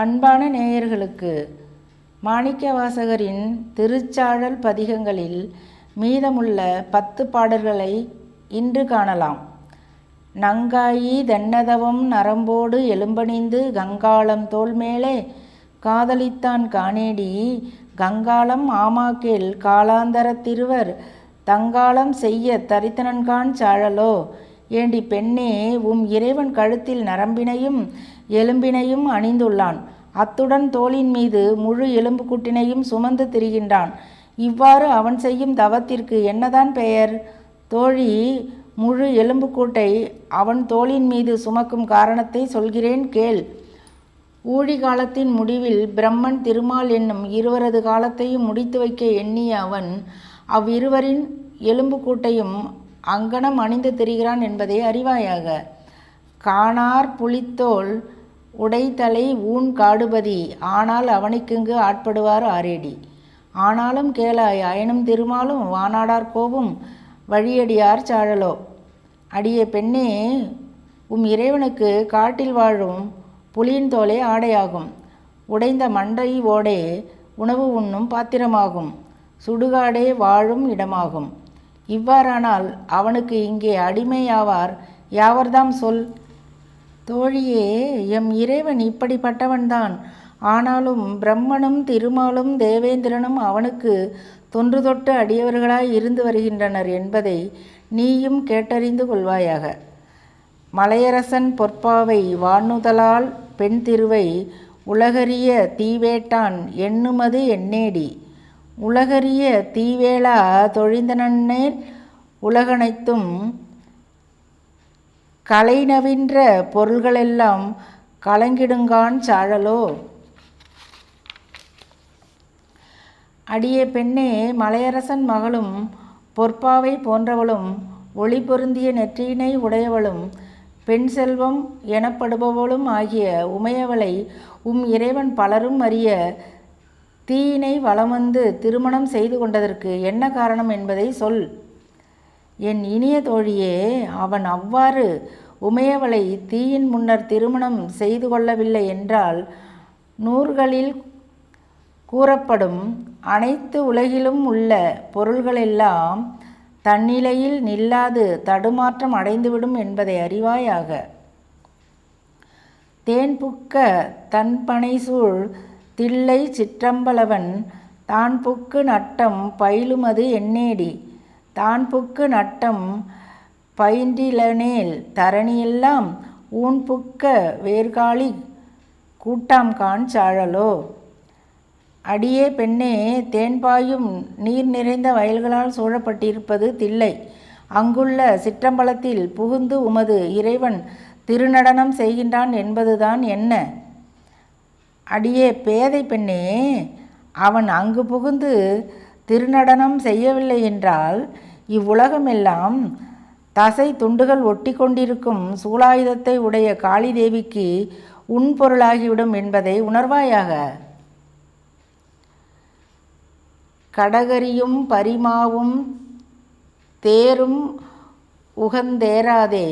அன்பான நேயர்களுக்கு மாணிக்கவாசகரின் திருச்சாழல் பதிகங்களில் மீதமுள்ள 10 பாடல்களை இன்று காணலாம். நங்காயி தென்னதவம் நரம்போடு எலும்பணிந்து கங்காளம் தோள்மேலே காதலித்தான் காணேடி கங்காளம் ஆமாக்கேள் காலாந்தரத் திருவர் தங்காளம் செய்ய தரித்தனன்காண் சாழலோ. ஏண்டி பெண்ணே, இறைவன் கழுத்தில் நரம்பினையும் எலும்பினையும் அணிந்துள்ளான். அத்துடன் தோளின் மீது முழு எலும்புக்கூட்டினையும் சுமந்து திரிகின்றான். இவ்வாறு அவன் செய்யும் தவத்திற்கு என்னதான் பெயர்? தோழி, முழு எலும்புக்கூட்டை அவன் தோளின் மீது சுமக்கும் காரணத்தை சொல்கிறேன் கேள். ஊழி காலத்தின் முடிவில் பிரம்மன் திருமால் என்னும் இருவரது காலத்தையும் முடித்து வைக்க எண்ணிய அவன் அவ்விருவரின் எலும்புக்கூட்டையும் அங்கனம் அணிந்து திரிகிறான் என்பதை அறிவாயாக. காணார் புலித்தோல் உடைத்தலை ஊன் காடுபதி ஆனால் அவனுக்கிங்கு ஆட்படுவார் ஆரேடி. ஆனாலும் கேளாய் அயனும் திருமாலும் வானாடார் கோவும் வழியடியார் சாழலோ. அடியே பெண்ணே, இறைவனுக்கு காட்டில் வாழும் புலியின் தோலே ஆடையாகும். உடைந்த மண்டை ஓடே உணவு உண்ணும் பாத்திரமாகும். சுடுகாடே வாழும் இடமாகும். இவ்வாறானால் அவனுக்கு இங்கே அடிமையாவார் யாவர்தாம் சொல். தோழியே, எம் இறைவன் இப்படிப்பட்டவன்தான். ஆனாலும் பிரம்மனும் திருமாலும் தேவேந்திரனும் அவனுக்கு தொன்று தொட்டு அடியவர்களாய் இருந்து வருகின்றனர் என்பதை நீயும் கேட்டறிந்து கொள்வாயாக. மலையரசன் பொற்பாவை வானுதலால் பெண் திருவை உலகறிய தீவேட்டான் எண்ணுமது எண்ணேடி. உலகறிய தீவேளா தொழிந்தனன்னேர் உலகனைத்தும் கலைநவின்ற பொருள்களெல்லாம் கலங்கிடுங்கான் சாழலோ. அடியே பெண்ணே, மலையரசன் மகளும் பொற்பாவை போன்றவளும் ஒளி பொருந்திய நெற்றியினை உடையவளும் பெண் செல்வம் எனப்படுபவளும் ஆகிய உமையவளை இறைவன் பலரும் அறிய தீயினை வலம் வந்து திருமணம் செய்து கொண்டதற்கு என்ன காரணம் என்பதை சொல். என் இனிய தோழியே, அவன் அவ்வாறு உமையவளை தீயின் முன்னர் திருமணம் செய்து கொள்ளவில்லை என்றால் நூல்களில் கூறப்படும் அனைத்து உலகிலும் உள்ள பொருள்களெல்லாம் தன்னிலையில் நில்லாது தடுமாற்றம் அடைந்துவிடும் என்பதை அறிவாயாக. தேன்புக்க தன்பனைசூழ் தில்லை சிற்றம்பலவன் தான் புக்கு நட்டம் பயிலுமது எண்ணேடி. தான் புக்கு நட்டம் பயின்றிலனேல் தரணியெல்லாம் ஊன் புக்க வேர்காழி கூட்டாம் காண் சாழலோ. அடியே பெண்ணே, தேன்பாயும் நீர் நிறைந்த வயல்களால் சூழப்பட்டிருப்பது தில்லை. அங்குள்ள சிற்றம்பலத்தில் புகுந்து உமது இறைவன் திருநடனம் செய்கின்றான் என்பதுதான் என்ன? அடியே பேதை பெண்ணே, அவன் அங்கு புகுந்து திருநடனம் செய்யவில்லை என்றால் இவ்வுலகமெல்லாம் தசை துண்டுகள் ஒட்டி கொண்டிருக்கும் சூலாயுதத்தை உடைய காளி தேவிக்கு உண்பொருளாகிவிடும் என்பதை உணர்வாயாக. கடகரியும் பரிமாவும் தேரும் உகந்தேராதே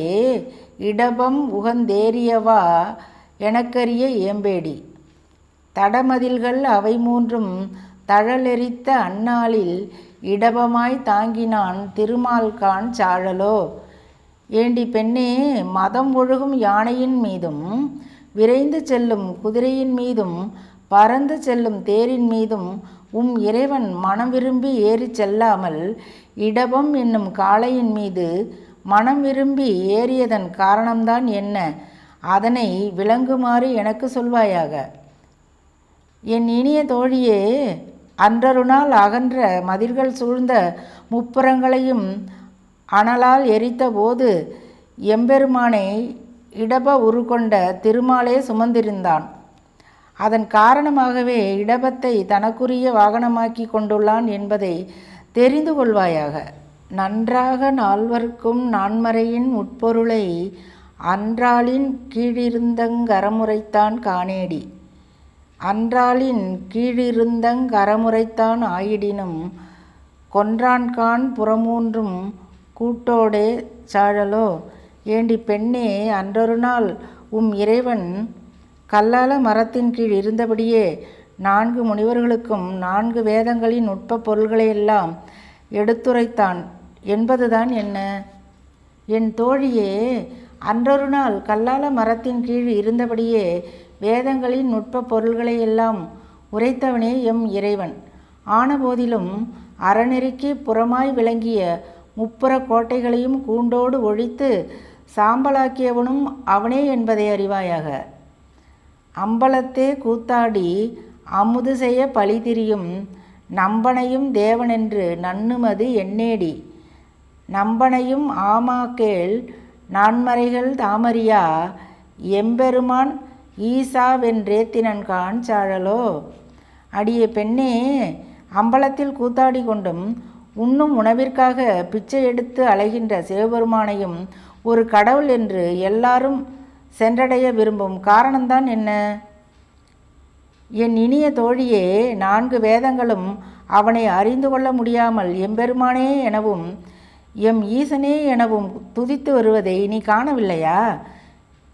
இடபம் உகந்தேறியவா எனக்கரிய ஏம்பேடி. தடமதில்கள் அவை மூன்றும் தழலெரித்த அந்நாளில் இடபமாய் தாங்கினான் திருமால்கான் சாழலோ. ஏண்டி பெண்ணே, மதம் ஒழுகும் யானையின் மீதும் விரைந்து செல்லும் குதிரையின் மீதும் பறந்து செல்லும் தேரின் மீதும் இறைவன் மனம் விரும்பி ஏறி செல்லாமல் இடபம் என்னும் காளையின் மீது மனம் விரும்பி ஏறியதன் காரணம்தான் என்ன? அதனை விளங்குமாறு எனக்கு சொல்வாயாக. என் இனிய தோழியே, அன்றொரு நாள் அகன்ற மதில்கள் சூழ்ந்த முப்புறங்களையும் அனலால் எரித்த போது எம்பெருமானை இடப உருக்கொண்ட திருமாலே சுமந்திருந்தான். அதன் காரணமாகவே இடபத்தை தனக்குரிய வாகனமாக்கி கொண்டுள்ளான் என்பதை தெரிந்து கொள்வாயாக. நன்றாக நால்வர்க்கும் நான்மறையின் உட்பொருளை அன்றாளின் கீழிருந்தங்கரமுரைத்தான் காணேடி. அன்றாளின் கீழிருந்தங்கரமுரைத்தான் ஆயிடினும் கொன்றான்கான் புறமூன்றும் கூட்டோடே சாழலோ. ஏண்டி பெண்ணே, அன்றொரு நாள் இறைவன் கல்லால மரத்தின் கீழ் இருந்தபடியே 4 முனிவர்களுக்கும் 4 வேதங்களின் நுட்ப பொருள்களையெல்லாம் எடுத்துரைத்தான் என்பதுதான் என்ன? என் தோழியே, அன்றொரு நாள் கல்லால மரத்தின் கீழ் இருந்தபடியே வேதங்களின் நுட்ப பொருள்களையெல்லாம் உரைத்தவனே எம் இறைவன். ஆனபோதிலும் அறநெறிக்கு புறமாய் விளங்கிய முப்புற கோட்டைகளையும் கூண்டோடு ஒழித்து சாம்பலாக்கியவனும் அவனே என்பதை அறிவாயாக. அம்பலத்தே கூத்தாடி அமுது செய்ய பழி திரியும் நம்பனையும் தேவனென்று நன்னுமது எண்ணேடி. நம்பனையும் ஆமாக்கேள் நான்மறைகள் தாமறியா எம்பெருமான் ஈசாவென்றேத்தினன்கான் சாழலோ. அடியே பெண்ணே, அம்பலத்தில் கூத்தாடி கொண்டும் உண்ணும் உணவிற்காக பிச்சை எடுத்து அலைகின்ற சிவபெருமானையும் ஒரு கடவுள் என்று எல்லாரும் சென்றடைய விரும்பும் காரணம்தான் என்ன? என் இனிய தோழியே, 4 வேதங்களும் அவனை அறிந்து கொள்ள முடியாமல் எம்பெருமானே எனவும் எம் ஈசனே எனவும் துதித்து வருவதை நீ காணவில்லையா?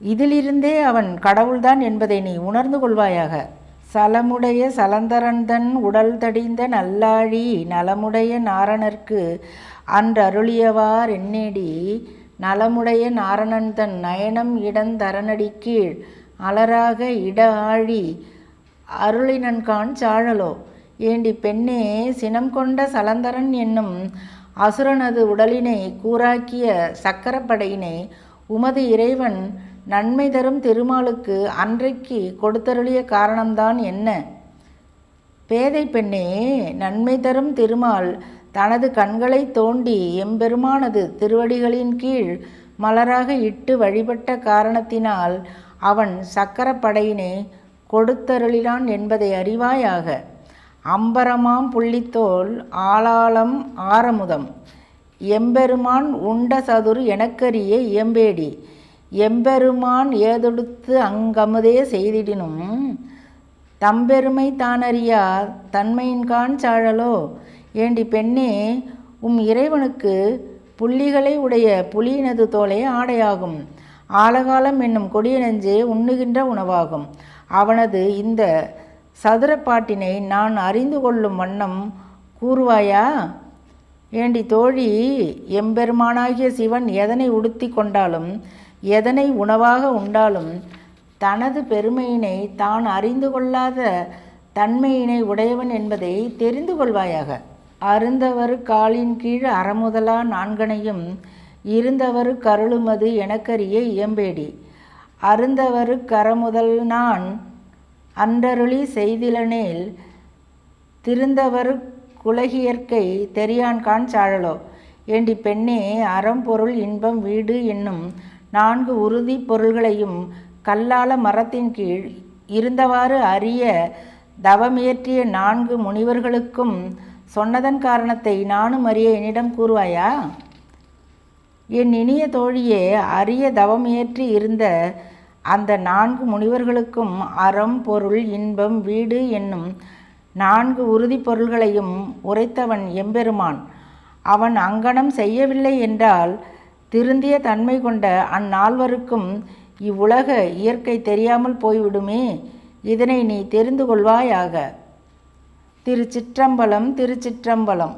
இதிலிருந்தே அவன் கடவுள்தான் என்பதை நீ உணர்ந்து கொள்வாயாக. சலமுடைய சலந்தரன்தன் உடல் தடிந்த நல்லாழி நலமுடைய நாரணர்க்கு அன்றருளியவார் என்னேடி. நலமுடைய நாரணன்தன் நயனம் இடந்தரனடி கீழ் அலராக இட ஆழி அருளினன்கான் சாழலோ. ஏண்டி பெண்ணே, சினம் கொண்ட சலந்தரன் என்னும் அசுரனது உடலினை கூராக்கிய சக்கரப்படையினை உமது இறைவன் நன்மை தரும் திருமாலுக்கு அன்றைக்கு கொடுத்தருளிய காரணம்தான் என்ன? பேதை பெண்ணே, நன்மை தரும் திருமால் தனது கண்களை தோண்டி எம்பெருமானது திருவடிகளின் கீழ் மலராக இட்டு வழிபட்ட காரணத்தினால் அவன் சக்கரப்படையினை கொடுத்தருளினான் என்பதை அறிவாயாக. அம்பரமாம் புள்ளித்தோல் ஆளாளம் ஆரமுதம் எம்பெருமான் உண்ட சதுரு எனக்கரிய இயம்பேடி. எம்பெருமான் ஏதொடுத்து அங்கமுதே செய்திடினும் தம்பெருமை தானறியா தன்மையின்கான் சாழலோ. ஏண்டி பெண்ணே, இறைவனுக்கு புள்ளிகளை உடைய புலியினது தோலே ஆடையாகும். ஆலகாலம் என்னும் கொடிய நெஞ்சே உண்ணுகின்ற உணவாகும். அவனது இந்த சதுரப்பாட்டினை நான் அறிந்து கொள்ளும் வண்ணம் கூறுவாயா? ஏண்டி தோழி, எம்பெருமானாகிய சிவன் எதனை உடுத்தி கொண்டாலும் எதனை உணவாக உண்டாலும் தனது பெருமையினை தான் அறிந்து கொள்ளாத தன்மையினை உடையவன் என்பதை தெரிந்து கொள்வாயாக. அருந்தவரு காலின் கீழ் அறமுதலா நான்கனையும் இருந்தவரு கருளுமது எனக்கரிய இயம்பேடி. அருந்தவரு கரமுதல் நான் அன்றருளி செய்திலனேல் திருந்தவரு குலகியற்கை தெரியான்கான் சாழலோ. ஏண்டி பெண்ணே, அறம் பொருள் இன்பம் வீடு என்னும் 4 உறுதி பொருள்களையும் கல்லால மரத்தின் கீழ் இருந்தவாறு அறிய தவமியற்றிய 4 முனிவர்களுக்கும் சொன்னதன் காரணத்தை நானும் அறிய என்னிடம் கூறுவாயா? என் இனிய தோழியே, அரிய தவமியற்றி இருந்த அந்த 4 முனிவர்களுக்கும் அறம் பொருள் இன்பம் வீடு என்னும் 4 உறுதி பொருள்களையும் உரைத்தவன் எம்பெருமான். அவன் அங்கனம் செய்யவில்லை என்றால் திருந்திய தன்மை கொண்ட அந்நால்வருக்கும் இவ்வுலக இயற்கை தெரியாமல் போய்விடுமே. இதனை நீ தெரிந்து கொள்வாயாக. திருச்சிற்றம்பலம், திருச்சிற்றம்பலம்.